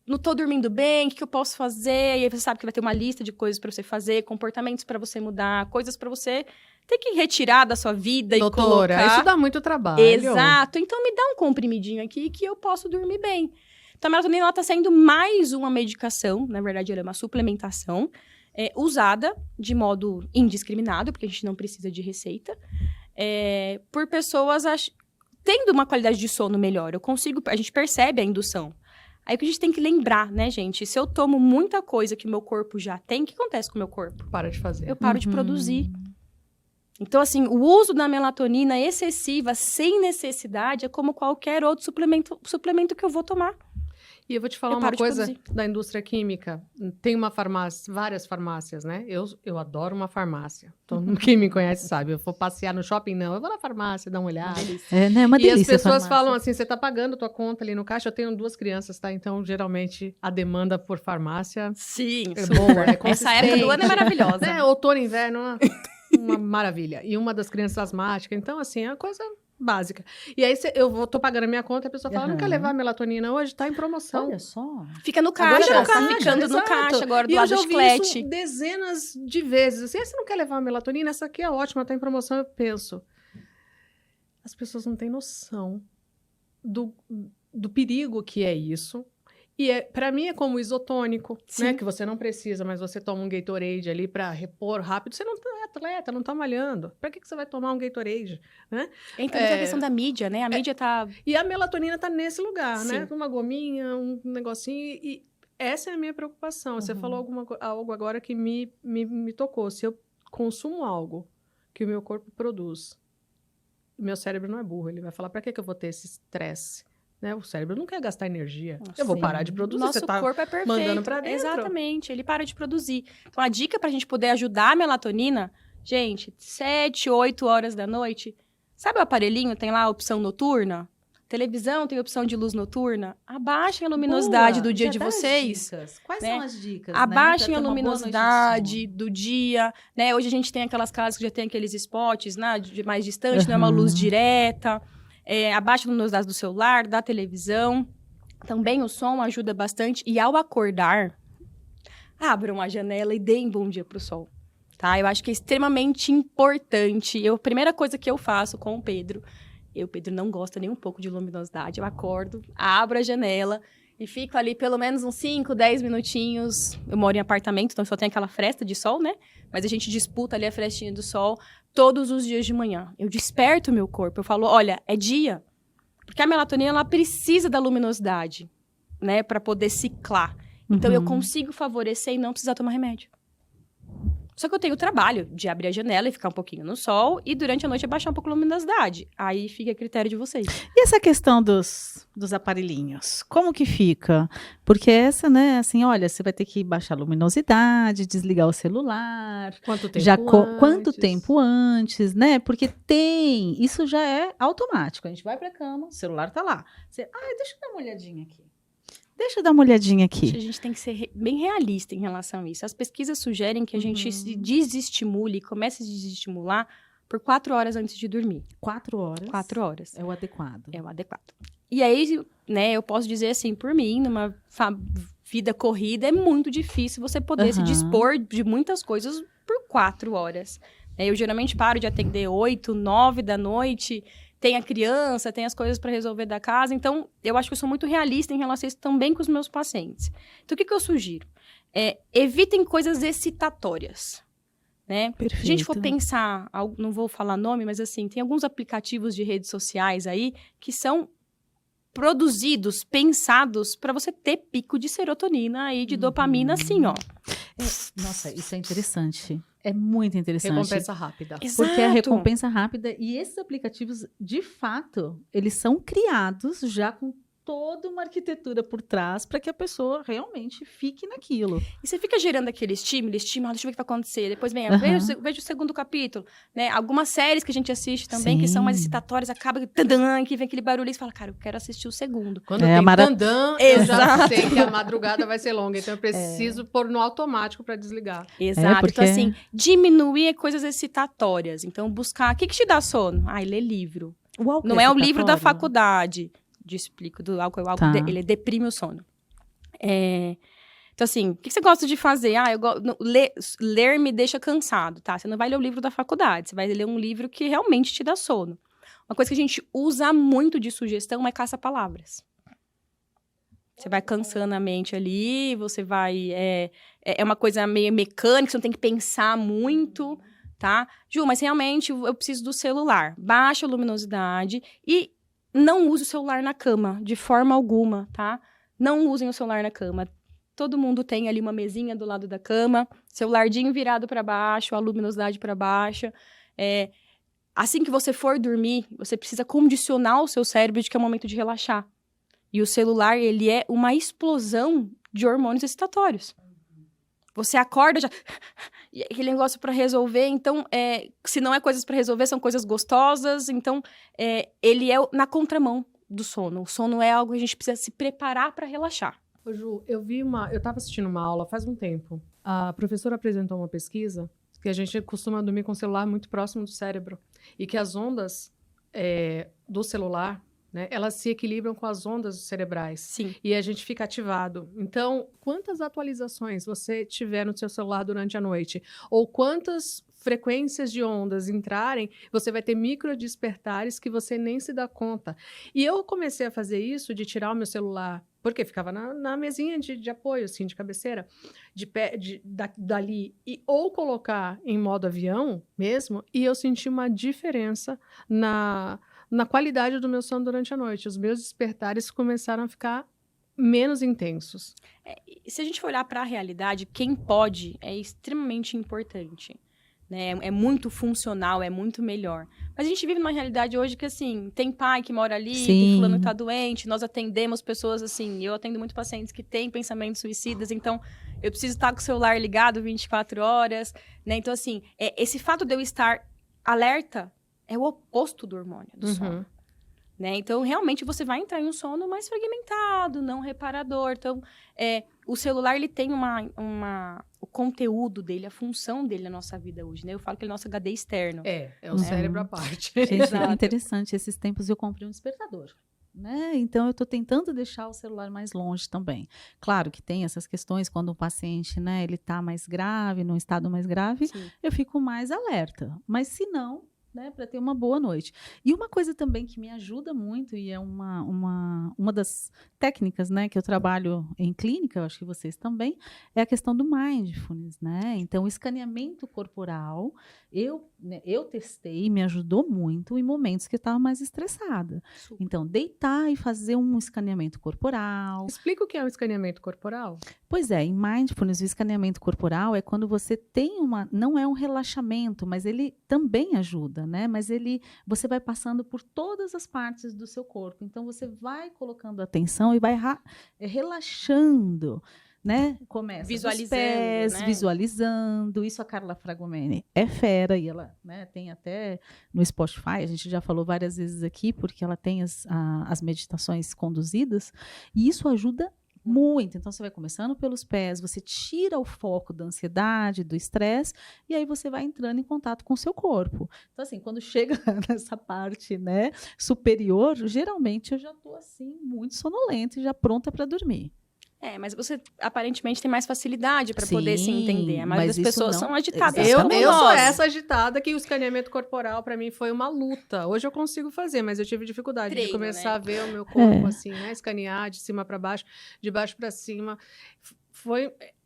não tô dormindo bem, o que eu posso fazer? E aí você sabe que vai ter uma lista de coisas para você fazer, comportamentos para você mudar, coisas para você ter que retirar da sua vida Doutora, e colocar... isso dá muito trabalho. Exato. Então, me dá um comprimidinho aqui que eu posso dormir bem. Então, a melatonina, ela tá sendo mais uma medicação, na verdade, ela é uma suplementação, usada de modo indiscriminado, porque a gente não precisa de receita, por pessoas tendo uma qualidade de sono melhor. A gente percebe a indução. Aí o que a gente tem que lembrar, né, gente? Se eu tomo muita coisa que o meu corpo já tem, o que acontece com o meu corpo? Para de fazer. Eu paro de produzir. Então, assim, o uso da melatonina excessiva, sem necessidade, é como qualquer outro suplemento que eu vou tomar. E eu vou te falar uma coisa da indústria química. Tem uma farmácia, várias farmácias, né? Eu adoro uma farmácia. Quem me conhece sabe. Eu vou passear no shopping, não. Eu vou na farmácia, dar uma olhada. Né? Uma delícia. E as pessoas falam assim, você tá pagando tua conta ali no caixa. Eu tenho 2 crianças, tá? Então, geralmente, a demanda por farmácia Sim, é boa. Essa época do ano é maravilhosa. Outono e inverno, uma maravilha. E uma das crianças asmáticas. Então, assim, é uma coisa... básica. E aí, tô pagando a minha conta e a pessoa fala, não quer levar a melatonina hoje? Tá em promoção. Olha só. Fica no caixa, tá ficando no caixa agora, do lado do chiclete. E eu já ouvi isso dezenas de vezes. Assim, você não quer levar a melatonina? Essa aqui é ótima, tá em promoção. Eu penso, as pessoas não têm noção do perigo que é isso. E para mim é como isotônico, né? Que você não precisa, mas você toma um Gatorade ali para repor rápido. Você não é atleta, não tá malhando. Para que você vai tomar um Gatorade, né? Então, essa questão da mídia, né? A mídia tá... E a melatonina tá nesse lugar, né? Uma gominha, um negocinho. E essa é a minha preocupação. Você falou algo agora que me tocou. Se eu consumo algo que o meu corpo produz, o meu cérebro não é burro. Ele vai falar, para que eu vou ter esse estresse? Né? O cérebro não quer gastar energia. Eu vou parar de produzir. Nosso corpo é perfeito. Mandando pra dentro. Exatamente, ele para de produzir. Então, a dica pra gente poder ajudar a melatonina, gente, 7, 8 horas da noite, sabe o aparelhinho? Tem lá a opção noturna? Televisão tem opção de luz noturna? Abaixem a luminosidade do dia de vocês. Quais são as dicas? Abaixem a luminosidade do dia. Né? Hoje a gente tem aquelas casas que já tem aqueles spots, né, de mais distante, não é uma luz direta. Abaixa a luminosidade do celular, da televisão. Também o som ajuda bastante. E ao acordar, abram a janela e deem bom dia pro sol. Tá? Eu acho que é extremamente importante. A primeira coisa que eu faço com o Pedro não gosta nem um pouco de luminosidade. Eu acordo, abro a janela e fico ali pelo menos uns 5, 10 minutinhos. Eu moro em apartamento, então só tem aquela fresta de sol, né? Mas a gente disputa ali a frestinha do sol todos os dias de manhã. Eu desperto o meu corpo. Eu falo, olha, é dia. Porque a melatonina, ela precisa da luminosidade, né? Para poder ciclar. Então, eu consigo favorecer e não precisar tomar remédio. Só que eu tenho o trabalho de abrir a janela e ficar um pouquinho no sol e durante a noite abaixar um pouco a luminosidade. Aí fica a critério de vocês. E essa questão dos aparelhinhos, como que fica? Porque essa, né, assim, olha, você vai ter que baixar a luminosidade, desligar o celular. Quanto tempo antes? Quanto tempo antes, né? Porque isso já é automático. A gente vai pra cama, o celular tá lá. Deixa eu dar uma olhadinha aqui. Deixa eu dar uma olhadinha aqui. A gente tem que ser bem realista em relação a isso. As pesquisas sugerem que a gente se desestimule, comece a desestimular por 4 horas antes de dormir. 4 horas? 4 horas. É o adequado. É o adequado. E aí, né, eu posso dizer assim, por mim, numa vida corrida, é muito difícil você poder se dispor de muitas coisas por 4 horas. Eu geralmente paro de atender 8, 9 da noite... Tem a criança, tem as coisas para resolver da casa. Então, eu acho que eu sou muito realista em relação a isso também com os meus pacientes. Então, o que eu sugiro? Evitem coisas excitatórias. né? Perfeito. Se a gente for pensar, não vou falar nome, mas assim, tem alguns aplicativos de redes sociais aí que são produzidos, pensados para você ter pico de serotonina e de dopamina, assim, ó. Nossa, isso é interessante. É muito interessante. Recompensa rápida. Porque é a recompensa rápida. E esses aplicativos, de fato, eles são criados já com toda uma arquitetura por trás para que a pessoa realmente fique naquilo. E você fica gerando aquele estímulo, deixa eu ver o que vai acontecer. Depois vem, veja o segundo capítulo, né? Algumas séries que a gente assiste também, que são mais excitatórias, acaba que vem aquele barulho e você fala, cara, eu quero assistir o segundo. Quando tem tandã, eu já sei que a madrugada vai ser longa, então eu preciso pôr no automático para desligar. Exato. Porque... Então, assim, diminuir coisas excitatórias. Então, buscar... O que te dá sono? Ler livro. Não é o livro da faculdade. Explico, do álcool, ele deprime o sono. Então, assim, o que você gosta de fazer? Ler me deixa cansado, tá? Você não vai ler o livro da faculdade, você vai ler um livro que realmente te dá sono. Uma coisa que a gente usa muito de sugestão é caça-palavras. Você vai cansando a mente ali, você vai... É uma coisa meio mecânica, você não tem que pensar muito, tá? Ju, mas realmente eu preciso do celular. Baixa a luminosidade e não use o celular na cama, de forma alguma, tá? Não usem o celular na cama. Todo mundo tem ali uma mesinha do lado da cama, celularzinho virado para baixo, a luminosidade para baixo. Assim que você for dormir, você precisa condicionar o seu cérebro de que é o momento de relaxar. E o celular, ele é uma explosão de hormônios excitatórios. Você acorda já... aquele negócio para resolver, então, se não é coisas para resolver, são coisas gostosas, então, ele é na contramão do sono. O sono é algo que a gente precisa se preparar para relaxar. Ô, Ju, eu estava assistindo uma aula faz um tempo. A professora apresentou uma pesquisa que a gente costuma dormir com o celular muito próximo do cérebro e que as ondas do celular, né, elas se equilibram com as ondas cerebrais. Sim. E a gente fica ativado. Então, quantas atualizações você tiver no seu celular durante a noite, ou quantas frequências de ondas entrarem, você vai ter micro despertares que você nem se dá conta. E eu comecei a fazer isso, de tirar o meu celular, porque ficava na mesinha de apoio, assim, de cabeceira, dali, ou colocar em modo avião mesmo, e eu senti uma diferença na qualidade do meu sono durante a noite. Os meus despertares começaram a ficar menos intensos. Se a gente for olhar para a realidade, quem pode é extremamente importante. Né? É muito funcional, é muito melhor. Mas a gente vive numa realidade hoje que, assim, tem pai que mora ali, Sim. tem fulano que tá doente, nós atendemos pessoas, assim, eu atendo muito pacientes que têm pensamentos suicidas, então eu preciso estar com o celular ligado 24 horas, né? Então, assim, esse fato de eu estar alerta é o oposto do hormônio, do sono. Né? Então, realmente, você vai entrar em um sono mais fragmentado, não reparador. Então, o celular, ele tem o conteúdo dele, a função dele na nossa vida hoje, né? Eu falo que ele é nosso HD externo. É o cérebro à parte. Gente, é interessante. Esses tempos eu comprei um despertador. Né? Então, eu estou tentando deixar o celular mais longe também. Claro que tem essas questões, quando o paciente, né, ele está mais grave, num estado mais grave, Sim. eu fico mais alerta. Mas, se não, né, para ter uma boa noite. E uma coisa também que me ajuda muito, e é uma das técnicas, né, que eu trabalho em clínica, eu acho que vocês também, é a questão do mindfulness, né? Então, o escaneamento corporal, eu testei, me ajudou muito em momentos que eu estava mais estressada. Super. Então, deitar e fazer um escaneamento corporal. Explica o que é o escaneamento corporal. Pois é, em mindfulness, o escaneamento corporal é quando você tem não é um relaxamento, mas ele também ajuda, né? Mas você vai passando por todas as partes do seu corpo. Então, você vai colocando atenção e vai relaxando, né? Começa visualizando, dos pés, né? visualizando. Isso a Carla Fragomeni é fera, e ela, né, tem até no Spotify, a gente já falou várias vezes aqui, porque ela tem as meditações conduzidas, e isso ajuda muito. Então, você vai começando pelos pés, você tira o foco da ansiedade, do estresse, e aí você vai entrando em contato com o seu corpo. Então, assim, quando chega nessa parte, né, superior, geralmente eu já estou, assim, muito sonolenta e já pronta para dormir. Mas você aparentemente tem mais facilidade para poder se entender. A maioria das mas isso pessoas não- são agitadas. Eu como sou nós. essa agitada que o escaneamento corporal para mim foi uma luta. Hoje eu consigo fazer, mas eu tive dificuldade de Treino, começar né? a ver o meu corpo assim, né? Escanear de cima para baixo, de baixo para cima.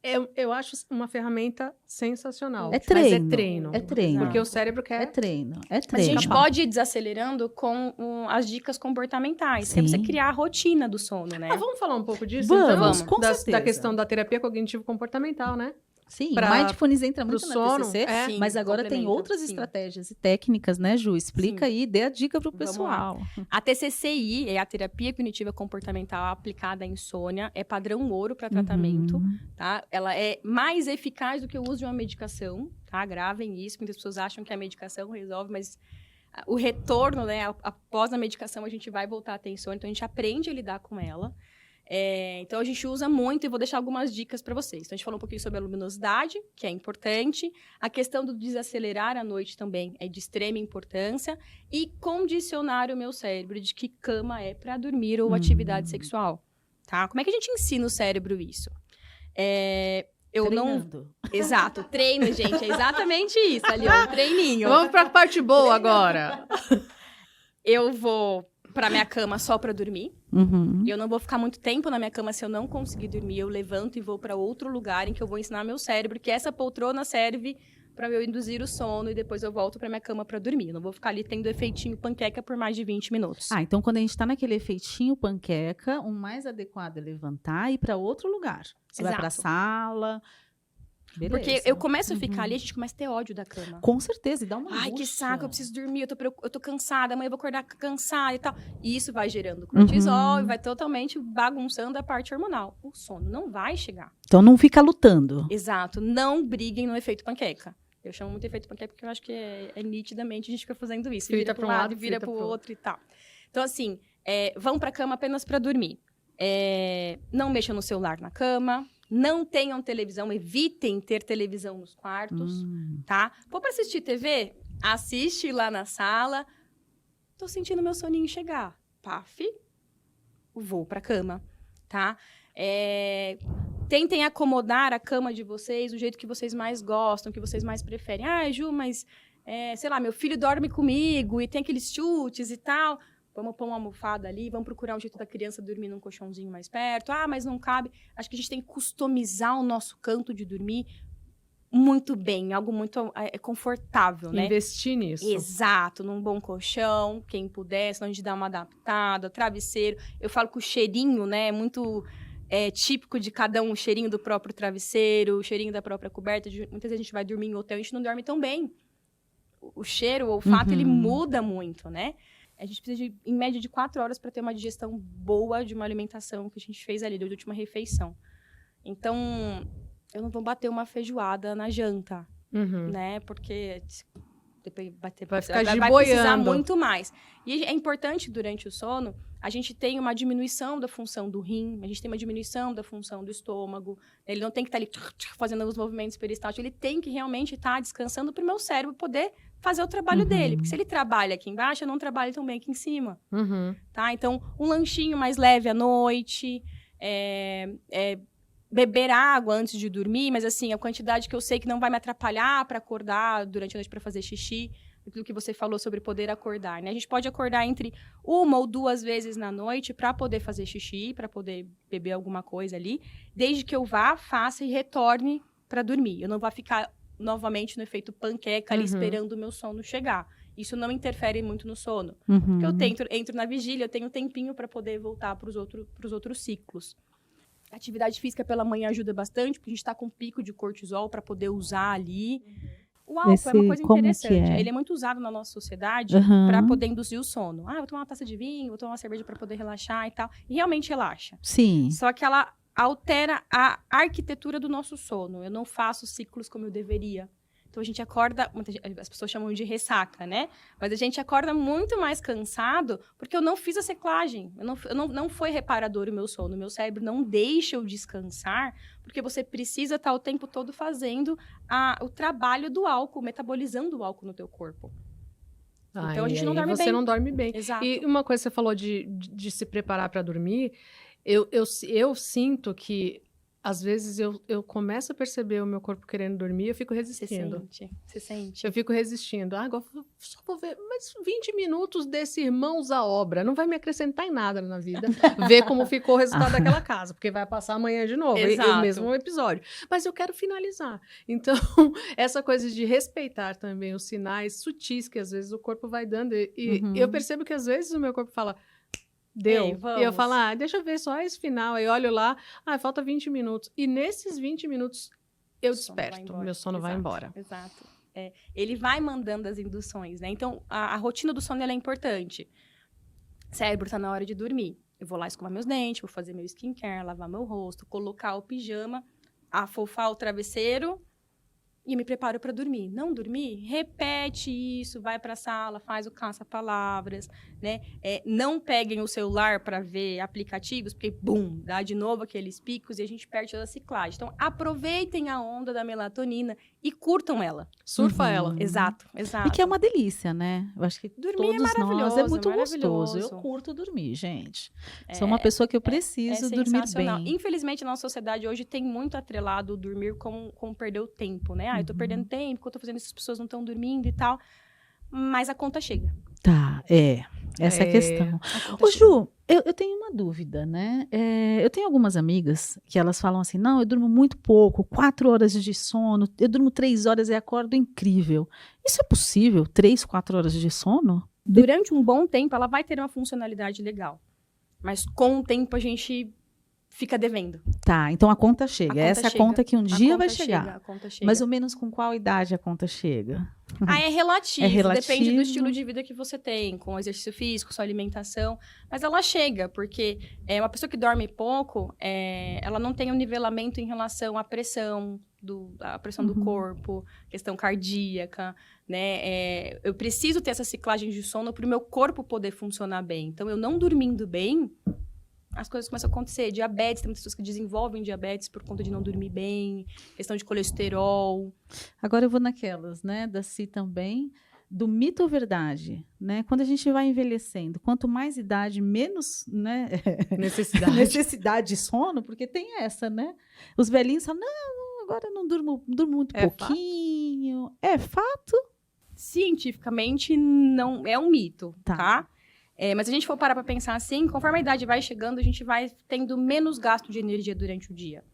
Eu acho uma ferramenta sensacional. É Mas treino. é treino. É treino. Porque o cérebro quer... É treino. É Mas a treino. gente pode ir desacelerando com as dicas comportamentais, que é você Sim. criar a rotina do sono, né? Vamos falar um pouco disso, Vamos, então? com Da certeza. questão da terapia cognitivo-comportamental, né? Sim, Pra- Mindfulness entra muito pro na sono, TCC, é. Sim, mas agora tem complementa, outras sim. estratégias e técnicas, né, Ju? Explica Sim. aí, dê a dica pro Vamos pessoal. A TCCI é a terapia cognitiva comportamental aplicada à insônia, é padrão ouro para tratamento, Uhum. tá? Ela é mais eficaz do que o uso de uma medicação, tá? Gravem isso, muitas pessoas acham que a medicação resolve, mas o retorno, né, após a medicação, a gente vai voltar a ter insônia, então a gente aprende a lidar com ela. Então, a gente usa muito e vou deixar algumas dicas para vocês. Então, a gente falou um pouquinho sobre a luminosidade, que é importante. A questão do desacelerar à noite também é de extrema importância. E condicionar o meu cérebro de que cama é para dormir ou atividade sexual. Tá? Como é que a gente ensina o cérebro isso? Treinando. Exato, treino, gente. É exatamente isso ali, ó, um treininho. Vamos pra parte boa agora. Eu vou para minha cama só para dormir. Uhum. E eu não vou ficar muito tempo na minha cama se eu não conseguir dormir. Eu levanto e vou para outro lugar em que eu vou ensinar meu cérebro que essa poltrona serve para eu induzir o sono e depois eu volto para minha cama para dormir. Eu não vou ficar ali tendo efeitinho panqueca por mais de 20 minutos. Ah, então quando a gente tá naquele efeitinho panqueca, o mais adequado é levantar e ir para outro lugar. Você vai Exato. pra sala. Beleza. Porque eu começo a ficar ali, a gente começa a ter ódio da cama. Com certeza, e dá uma Ai, que angústia. saco, eu preciso dormir, eu tô cansada, amanhã eu vou acordar cansada e tal. E isso vai gerando cortisol e vai totalmente bagunçando a parte hormonal. O sono não vai chegar. Então não fica lutando. Exato. Não briguem no efeito panqueca. Eu chamo muito de efeito panqueca porque eu acho que é nitidamente a gente fica fazendo isso. Frita Vira pra para um um lado, lado e vira frita para o pro outro e tal. Então, assim, vão pra cama apenas para dormir. Não mexam no celular na cama. Não tenham televisão, evitem ter televisão nos quartos, tá? Vou para assistir TV? Assiste lá na sala. Tô sentindo meu soninho chegar. Paf, vou pra cama, tá? Tentem acomodar a cama de vocês do jeito que vocês mais gostam, que vocês mais preferem. Ah, Ju, mas, sei lá, meu filho dorme comigo e tem aqueles chutes e tal. Vamos pôr uma almofada ali, vamos procurar um jeito da criança dormir num colchãozinho mais perto. Ah, mas não cabe. Acho que a gente tem que customizar o nosso canto de dormir muito bem, algo muito confortável, né? Investir nisso. Exato, num bom colchão, quem puder, senão a gente dá uma adaptada, travesseiro. Eu falo que o cheirinho, né, é muito típico de cada um, o cheirinho do próprio travesseiro, o cheirinho da própria coberta. Muitas vezes a gente vai dormir em hotel e a gente não dorme tão bem. O cheiro, o olfato, ele muda muito, né? A gente precisa, em média, de 4 horas para ter uma digestão boa de uma alimentação que a gente fez ali, da última refeição. Então, eu não vou bater uma feijoada na janta, né? Porque vai ficar vai giboiando. precisar muito mais. E é importante, durante o sono, a gente tem uma diminuição da função do rim, a gente tem uma diminuição da função do estômago. Ele não tem que estar ali fazendo os movimentos peristálticos, ele tem que realmente estar descansando para o meu cérebro poder fazer o trabalho dele. Porque se ele trabalha aqui embaixo, eu não trabalho tão bem aqui em cima. Tá? Então, um lanchinho mais leve à noite, beber água antes de dormir, mas assim, a quantidade que eu sei que não vai me atrapalhar para acordar durante a noite para fazer xixi, aquilo que você falou sobre poder acordar, né? A gente pode acordar entre 1 ou 2 vezes na noite para poder fazer xixi, para poder beber alguma coisa ali, desde que eu vá, faça e retorne para dormir. Eu não vou ficar novamente no efeito panqueca ali esperando o meu sono chegar. Isso não interfere muito no sono. Porque eu entro na vigília, eu tenho tempinho para poder voltar para os outros ciclos. A atividade física pela manhã ajuda bastante, porque a gente está com um pico de cortisol para poder usar ali. O álcool é uma coisa interessante. Ele é muito usado na nossa sociedade para poder induzir o sono. Ah, vou tomar uma taça de vinho, vou tomar uma cerveja para poder relaxar e tal. E realmente relaxa. Sim. Só que ela altera a arquitetura do nosso sono. Eu não faço ciclos como eu deveria. Então, a gente acorda... As pessoas chamam de ressaca, né? Mas a gente acorda muito mais cansado porque eu não fiz a ciclagem. Não foi reparador o meu sono. O meu cérebro não deixa eu descansar porque você precisa estar o tempo todo fazendo o trabalho do álcool, metabolizando o álcool no teu corpo. Então, a gente não dorme bem. Você não dorme bem. Exato. E uma coisa que você falou de se preparar para dormir, eu sinto que às vezes eu começo a perceber o meu corpo querendo dormir, eu fico Você resistindo. sente. Eu fico resistindo. Agora só vou ver, mas 20 minutos desse Irmãos à Obra não vai me acrescentar em nada na vida. Ver como ficou o resultado daquela casa, porque vai passar amanhã de novo. E o Exato. mesmo episódio. Mas eu quero finalizar. Então, essa coisa de respeitar também os sinais sutis que às vezes o corpo vai dando. E eu percebo que às vezes o meu corpo fala, deu. Ei, E eu vamos. falo, deixa eu ver só esse final. Aí olho lá, falta 20 minutos. E nesses 20 minutos eu O sono vai desperto, embora. meu sono vai Exato, embora. Exato. Ele vai mandando as induções, né? Então, a rotina do sono ela é importante. Cérebro tá na hora de dormir. Eu vou lá escovar meus dentes, vou fazer meu skincare, lavar meu rosto, colocar o pijama, afofar o travesseiro e me preparo para dormir. Não dormir? Repete isso, vai para a sala, faz o caça-palavras, né? Não peguem o celular para ver aplicativos, porque, bum, dá de novo aqueles picos e a gente perde toda a ciclagem. Então, aproveitem a onda da melatonina e curtam ela. Surfa ela. Exato. E que é uma delícia, né? Eu acho que Dormir é todos nós maravilhoso, é muito maravilhoso. gostoso. Eu curto dormir, gente. Sou uma pessoa que eu preciso dormir sensacional. bem. Infelizmente, a nossa sociedade hoje tem muito atrelado o dormir com perder o tempo, né? Eu tô perdendo tempo, o que eu tô fazendo, essas pessoas não estão dormindo e tal. Mas a conta chega. Tá, essa é a questão. Ô, Ju, eu tenho uma dúvida, né? Eu tenho algumas amigas que elas falam assim, não, eu durmo muito pouco, 4 horas de sono, eu durmo 3 horas e acordo incrível. Isso é possível? 3, 4 horas de sono? Durante um bom tempo, ela vai ter uma funcionalidade legal. Mas com o tempo, a gente fica devendo. Tá, então a conta chega. Essa é a conta que um dia vai chegar. A conta chega. Mais ou menos com qual idade a conta chega? É relativo. É relativo. Depende do estilo de vida que você tem, com exercício físico, sua alimentação. Mas ela chega, porque uma pessoa que dorme pouco, ela não tem um nivelamento em relação à pressão, a pressão do corpo, questão cardíaca, né? Eu preciso ter essa ciclagem de sono para o meu corpo poder funcionar bem. Então, eu não dormindo bem, as coisas começam a acontecer. Diabetes, tem muitas pessoas que desenvolvem diabetes por conta de não dormir bem, questão de colesterol. Agora eu vou naquelas, né, da Si também, do mito ou verdade, né? Quando a gente vai envelhecendo, quanto mais idade, menos, né, necessidade de sono, porque tem essa, né? Os velhinhos falam, não, agora eu não durmo muito pouquinho. É fato? Cientificamente, não é um mito, tá? Mas se a gente for parar para pensar assim, conforme a idade vai chegando, a gente vai tendo menos gasto de energia durante o dia.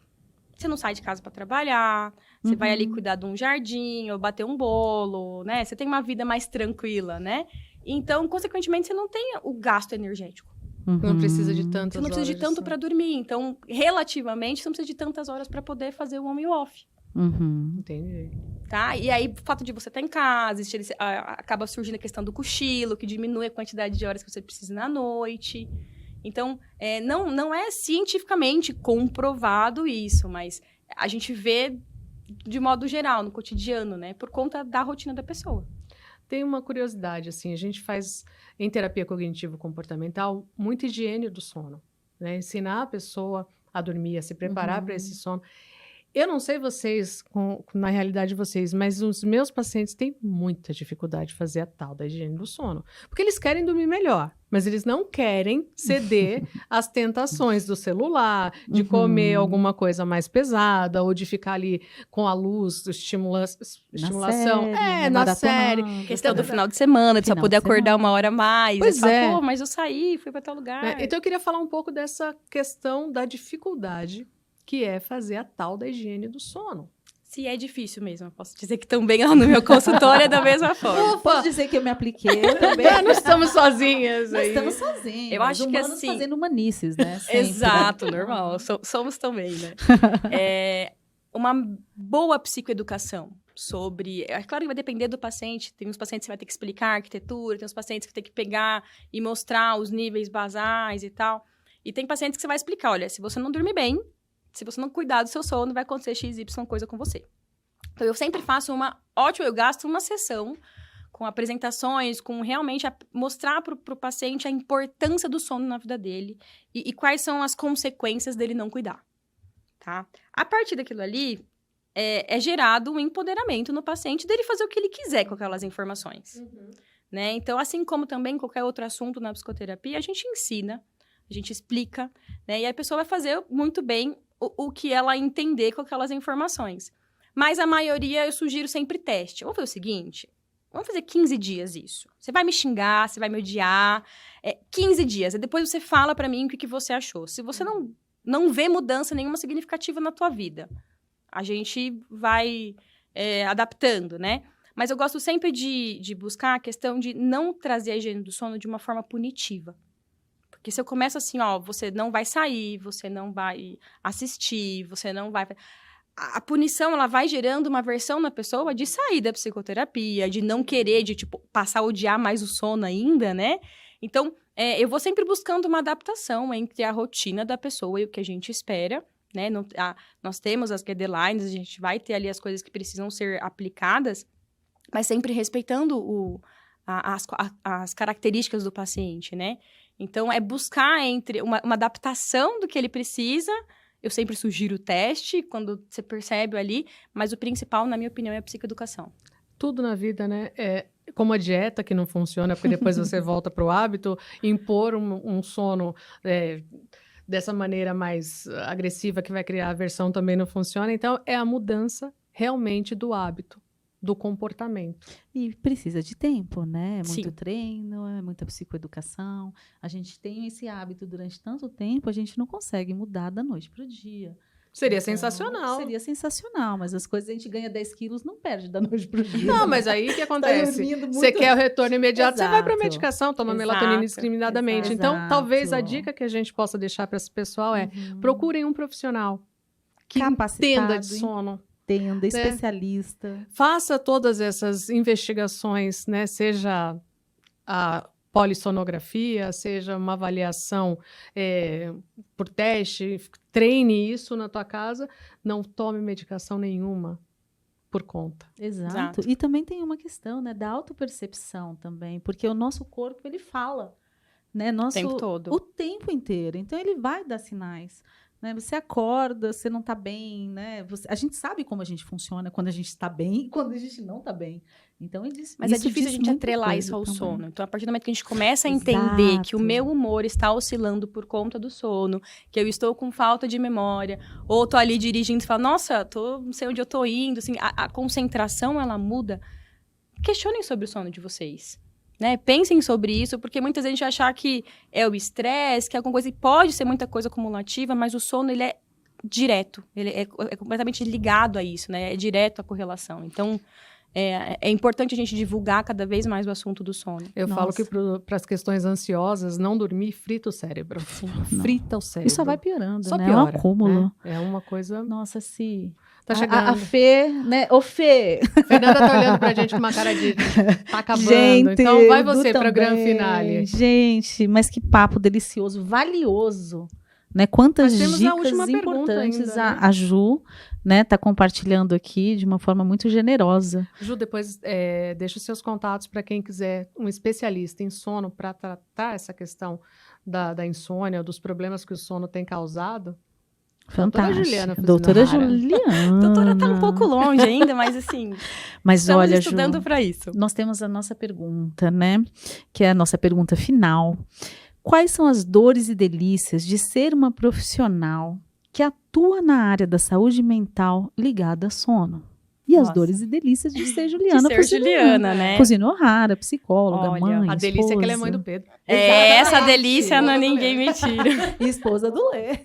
Você não sai de casa para trabalhar, você vai ali cuidar de um jardim, ou bater um bolo, né? Você tem uma vida mais tranquila, né? Então, consequentemente, você não tem o gasto energético. Não precisa de tantas horas. Você não precisa de tanto para dormir. Então, relativamente, você não precisa de tantas horas para poder fazer o on e o off. Entendi. Tá? E aí, o fato de você estar em casa, acaba surgindo a questão do cochilo, que diminui a quantidade de horas que você precisa na noite. Então, não é cientificamente comprovado isso, mas a gente vê de modo geral, no cotidiano, né? Por conta da rotina da pessoa. Tem uma curiosidade, assim, a gente faz, em terapia cognitivo-comportamental, muita higiene do sono, né? Ensinar a pessoa a dormir, a se preparar para esse sono. Eu não sei vocês, na realidade de vocês, mas os meus pacientes têm muita dificuldade de fazer a tal da higiene do sono. Porque eles querem dormir melhor, mas eles não querem ceder às tentações do celular, de comer alguma coisa mais pesada, ou de ficar ali com a luz, estimulação. Na série. Questão do final de semana, de só poder acordar uma hora a mais. Pois é. Pô, mas eu saí, fui para tal lugar. Então eu queria falar um pouco dessa questão da dificuldade que é fazer a tal da higiene do sono. Se é difícil mesmo, eu posso dizer que também lá no meu consultório é da mesma forma. Posso dizer que eu me apliquei também. Não estamos sozinhas aí. Nós estamos sozinhos. Eu acho que assim... fazendo humanices, né? Sempre. Exato, normal. Somos também, né? Uma boa psicoeducação sobre... É claro que vai depender do paciente. Tem uns pacientes que você vai ter que explicar arquitetura, tem uns pacientes que tem que pegar e mostrar os níveis basais e tal. E tem pacientes que você vai explicar, olha, se você não dormir bem, se você não cuidar do seu sono, vai acontecer XY coisa com você. Então, eu sempre faço eu gasto uma sessão com apresentações, com realmente mostrar para o paciente a importância do sono na vida dele e quais são as consequências dele não cuidar, tá? A partir daquilo ali, é gerado um empoderamento no paciente dele fazer o que ele quiser com aquelas informações, né? Então, assim como também qualquer outro assunto na psicoterapia, a gente ensina, a gente explica, né? E a pessoa vai fazer muito bem o que ela entender com aquelas informações. Mas a maioria eu sugiro sempre teste. Vamos fazer o seguinte, vamos fazer 15 dias isso. Você vai me xingar, você vai me odiar, 15 dias. E depois você fala pra mim o que você achou. Se você não vê mudança nenhuma significativa na tua vida, a gente vai adaptando, né? Mas eu gosto sempre de buscar a questão de não trazer a higiene do sono de uma forma punitiva. Porque se eu começo assim, ó, você não vai sair, você não vai assistir, você não vai... A punição, ela vai gerando uma versão na pessoa de sair da psicoterapia, de não querer, de, tipo, passar a odiar mais o sono ainda, né? Então, eu vou sempre buscando uma adaptação entre a rotina da pessoa e o que a gente espera, né? Nós temos as guidelines, a gente vai ter ali as coisas que precisam ser aplicadas, mas sempre respeitando as características do paciente, né? Então, é buscar entre uma adaptação do que ele precisa. Eu sempre sugiro o teste, quando você percebe ali, mas o principal, na minha opinião, é a psicoeducação. Tudo na vida, né? É como a dieta que não funciona, porque depois você volta para o hábito, impor um sono dessa maneira mais agressiva que vai criar aversão também não funciona. Então, é a mudança realmente do hábito, do comportamento. E precisa de tempo, né? É muito Sim. treino, é muita psicoeducação. A gente tem esse hábito durante tanto tempo, a gente não consegue mudar da noite para o dia. Seria Então, sensacional. Seria sensacional, mas as coisas a gente ganha 10 quilos, não perde da noite para o dia. Não, mas aí o que acontece? dormindo muito. Você quer o retorno imediato, você vai para a Exato. medicação, toma Exato, melatonina indiscriminadamente. exato. Então, talvez a Exato. dica que a gente possa deixar para esse pessoal é Uhum. procurem um profissional que Capacitado, entenda de sono. Entenda, especialista. Faça todas essas investigações, né? Seja a polissonografia, seja uma avaliação por teste, treine isso na tua casa, não tome medicação nenhuma por conta. Exato. E também tem uma questão, né, da autopercepção também, porque o nosso corpo, ele fala, né, O tempo todo. o tempo inteiro. Então, ele vai dar sinais. Né? Você acorda, você não está bem, né? A gente sabe como a gente funciona quando a gente está bem e quando a gente não está bem. Então, Mas é difícil a gente atrelar isso ao sono. Então, a partir do momento que a gente começa a entender que o meu humor está oscilando por conta do sono, que eu estou com falta de memória, ou estou ali dirigindo e falo, nossa, não sei onde eu estou indo, assim, a concentração, ela muda. Questionem sobre o sono de vocês. Né? Pensem sobre isso, porque muitas vezes a gente achar que é o estresse, que alguma coisa, e pode ser muita coisa acumulativa, mas o sono, ele é direto, ele é completamente ligado a isso, né? É direto a correlação. Então, é importante a gente divulgar cada vez mais o assunto do sono. Eu falo que para as questões ansiosas, não dormir frita o cérebro. Frita o cérebro. E só vai piorando, Só né? piora, É um acúmulo. né? É uma coisa... Nossa, se... Tá chegando. A Fê, né? Ô, Fê! Fernanda tá olhando pra gente com uma cara de... Tá acabando. Gente, então vai Edu você pra grande também. finale. Gente, mas que papo delicioso, valioso. Né? Quantas Nós temos a dicas última pergunta importantes ainda, né? a Ju, né, tá compartilhando aqui de uma forma muito generosa. Ju, depois deixa os seus contatos para quem quiser um especialista em sono para tratar essa questão da insônia, dos problemas que o sono tem causado. Fantástico. Doutora Doutora Juliana. Doutora tá um pouco longe ainda, mas assim, mas estamos olha, estudando Ju, para isso. nós temos a nossa pergunta, né? Que é a nossa pergunta final. Quais são as dores e delícias de ser uma profissional que atua na área da saúde mental ligada a sono? E as Nossa. dores e delícias de ser Juliana. De ser Juliana, né? Cozinha O'Hara, psicóloga, Olha, mãe, A delícia é que ela é esposa. mãe do Pedro. Essa Exatamente. delícia não ninguém me tira. E esposa do Lê.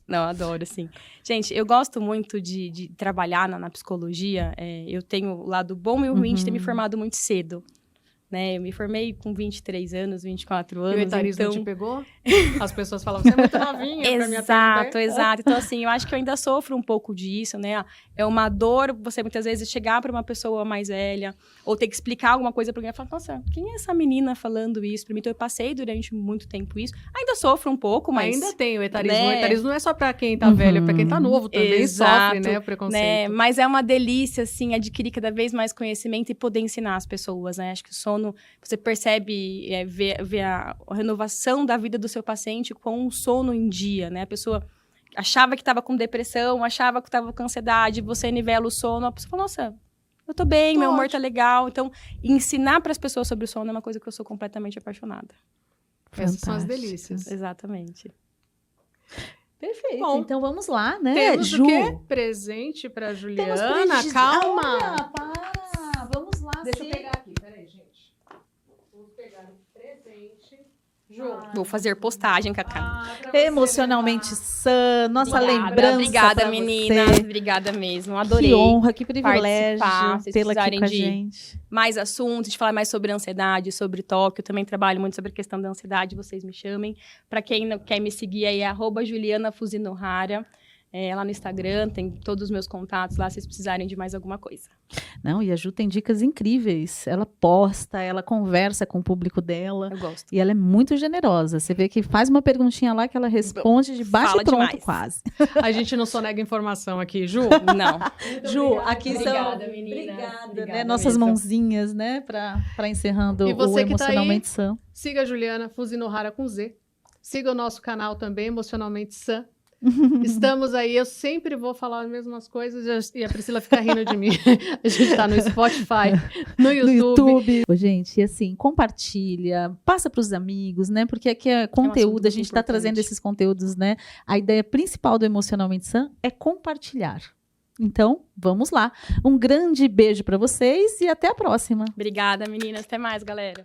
Não, adoro, sim. Gente, eu gosto muito de trabalhar na psicologia. Eu tenho o lado bom e o ruim de ter me formado muito cedo. Né? Eu me formei com 23 anos, 24 anos. E o etarismo então... te pegou? As pessoas falam, você é muito novinha pra me atender. Exato. Então, assim, eu acho que eu ainda sofro um pouco disso, né? É uma dor você, muitas vezes, chegar para uma pessoa mais velha ou ter que explicar alguma coisa para alguém e falar, nossa, quem é essa menina falando isso para mim? Então, eu passei durante muito tempo isso. Ainda sofro um pouco, mas... Ainda tem o etarismo. né? O etarismo não é só pra quem tá velho, é pra quem tá novo também. Exato, Sofre, né, o preconceito. né? Mas é uma delícia, assim, adquirir cada vez mais conhecimento e poder ensinar as pessoas, né? Acho que o sono, você percebe, vê a renovação da vida do seu paciente com o sono em dia, né? A pessoa achava que estava com depressão, achava que estava com ansiedade, você nivela o sono, a pessoa fala, nossa, eu tô bem, meu humor tá legal. Então, ensinar para as pessoas sobre o sono é uma coisa que eu sou completamente apaixonada. Essas são as Fantásticas. delícias. Exatamente. Perfeito. Bom, então vamos lá, né, Temos Ju? o quê? Presente para Temos Juliana. presente- Calma. Olha, para. Vamos lá. Deixa eu sim. pegar aqui, peraí, gente. Vou pegar o presente. Ju. Vou fazer postagem, Cacá. Pra você Emocionalmente levar. sã, nossa Obrigada, lembrança. Obrigada, pra meninas. você. Obrigada mesmo. Adorei. Que honra, que privilégio participar, se tê-la aqui precisarem com a de- gente. Mais assuntos, de falar mais sobre ansiedade, sobre toque. Eu também trabalho muito sobre a questão da ansiedade, vocês me chamem. Para quem não quer me seguir aí, é @JulianaFusinohara. Lá no Instagram, tem todos os meus contatos lá, se vocês precisarem de mais alguma coisa. Não, e a Ju tem dicas incríveis. Ela posta, ela conversa com o público dela. Eu gosto. E ela é muito generosa. Você vê que faz uma perguntinha lá que ela responde de baixo Fala e pronto, demais. quase. A gente não sonega informação aqui, Ju. Não. Ju, aqui Obrigada, são... meninas. Obrigada, Obrigada né? Nossas mesmo. mãozinhas, né? Para encerrando E o você que tá aí? Emocionalmente Sã. Siga a Juliana Fusinohara com Z. Siga o nosso canal também, Emocionalmente Sã. Estamos aí, eu sempre vou falar as mesmas coisas e a Priscila fica rindo de mim. A gente tá no Spotify, no YouTube. Ô, gente, e assim, compartilha, passa para os amigos, né? Porque aqui é conteúdo, assunto a gente está muito trazendo importante. esses conteúdos, né? A ideia principal do Emocionalmente Sã é compartilhar. Então, vamos lá. Um grande beijo para vocês e até a próxima. Obrigada, meninas. Até mais, galera.